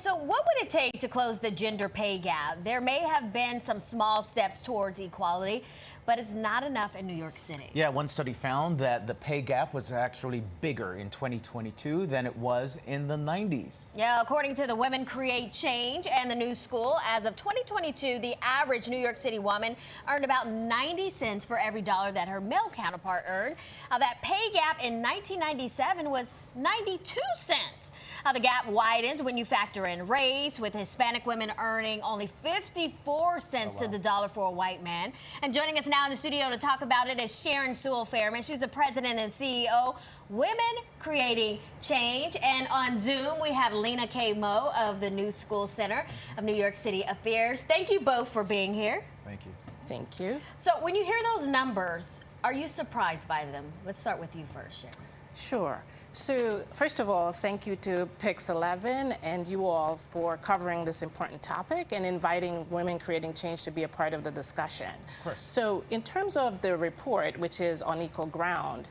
So what would it take to close the gender pay gap? There may have been some small steps towards equality, but it's not enough in New York City. Yeah, one study found that the pay gap was actually bigger in 2022 than it was in the 90s. Yeah, according to the Women Create Change and the New School, as of 2022, the average New York City woman earned about 90 cents for every dollar that her male counterpart earned. That pay gap in 1997 was 92 cents. The gap widens when you factor in race, with Hispanic women earning only 54 cents to the dollar for a white man. And joining us now in the studio to talk about it is Sharon Sewell-Fairman. She's the president and CEO, Women Creating Change. And on Zoom, we have Lena K. Moe of the New School Center of New York City Affairs. Thank you both for being here. Thank you. Thank you. So when you hear those numbers, are you surprised by them? Let's start with you first, Sharon. Sure. So, first of all, thank you to WPIX-11 and you all for covering this important topic and inviting Women Creating Change to be a part of the discussion. Of course. So, in terms of the report, which is on equal ground,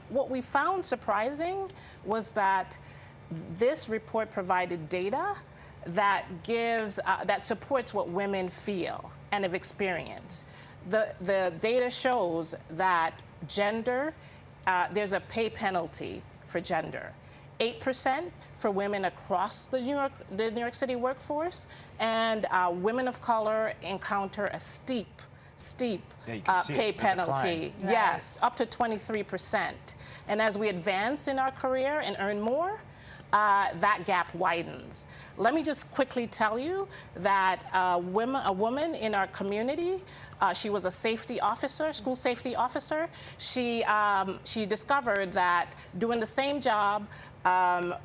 what we found surprising was that this report provided data that that supports what women feel and have experienced. The data shows that gender, there's a pay penalty for gender. 8% for women across the New York City workforce, and women of color encounter a steep pay penalty. Right. Yes, up to 23%. And as we advance in our career and earn more, that gap widens. Let me just quickly tell you that a woman in our community, she was a safety officer, school safety officer. She discovered that doing the same job, doing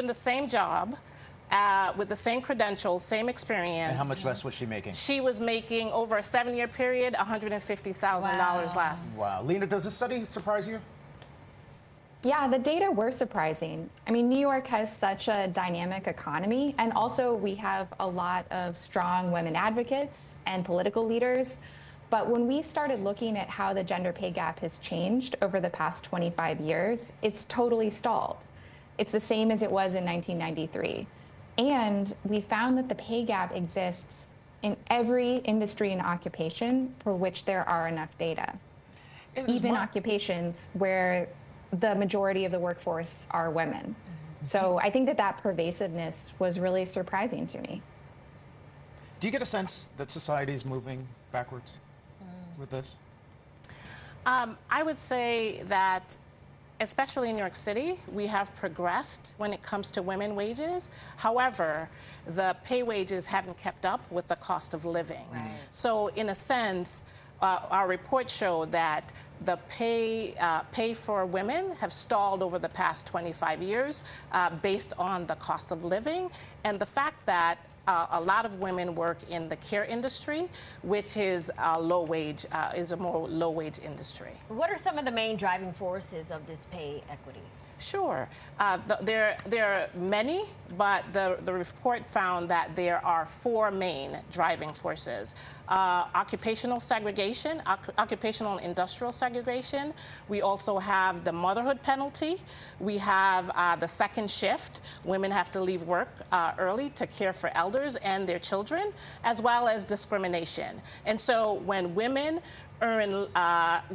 the same job, with the same credentials, same experience. And how much less was she making? She was making, over a 7-year period, $150,000 less. Wow. Lena, does this study surprise you? Yeah, the data were surprising. I mean, New York has such a dynamic economy, and also we have a lot of strong women advocates and political leaders. But when we started looking at how the gender pay gap has changed over the past 25 years, it's totally stalled. It's the same as it was in 1993. And we found that the pay gap exists in every industry and occupation for which there are enough data. Even occupations where the majority of the workforce are women. So I think that pervasiveness was really surprising to me. Do you get a sense that society is moving backwards with this? I would say that, especially in New York City, we have progressed when it comes to women wages. However, the pay wages haven't kept up with the cost of living. Right. So in a sense, our report showed that the pay for women have stalled over the past 25 years based on the cost of living and the fact that a lot of women work in the care industry, which is a more low-wage industry. What are some of the main driving forces of this pay equity? Sure. There are many, but the report found that there are 4 main driving forces. Occupational segregation, occupational and industrial segregation. We also have the motherhood penalty. We have the second shift. Women have to leave work early to care for elders and their children, as well as discrimination. And so when women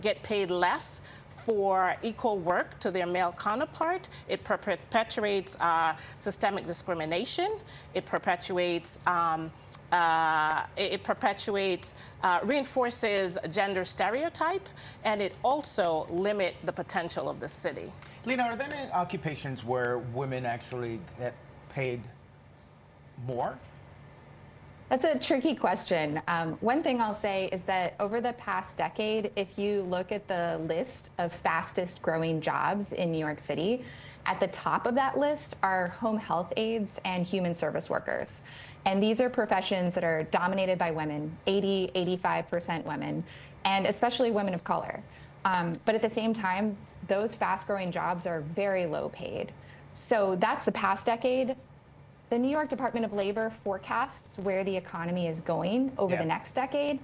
get paid less for equal work to their male counterpart, it perpetuates systemic discrimination. It perpetuates reinforces gender stereotype, and it also limits the potential of the city. Lena, are there any occupations where women actually get paid more? That's a tricky question. One thing I'll say is that over the past decade, if you look at the list of fastest growing jobs in New York City, at the top of that list are home health aides and human service workers. And these are professions that are dominated by women, 85% women, and especially women of color. But at the same time, those fast growing jobs are very low paid. So that's the past decade. The New York Department of Labor forecasts where the economy is going over the next decade,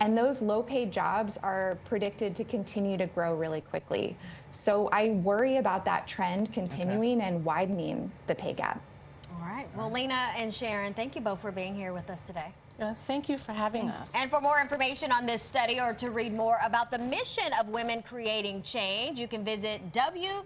And those low-paid jobs are predicted to continue to grow really quickly. So I worry about that trend continuing and widening the pay gap. All right. Well, Lena and Sharon, thank you both for being here with us today. Thank you for having us. And for more information on this study or to read more about the mission of Women Creating Change, you can visit WCCNY.org.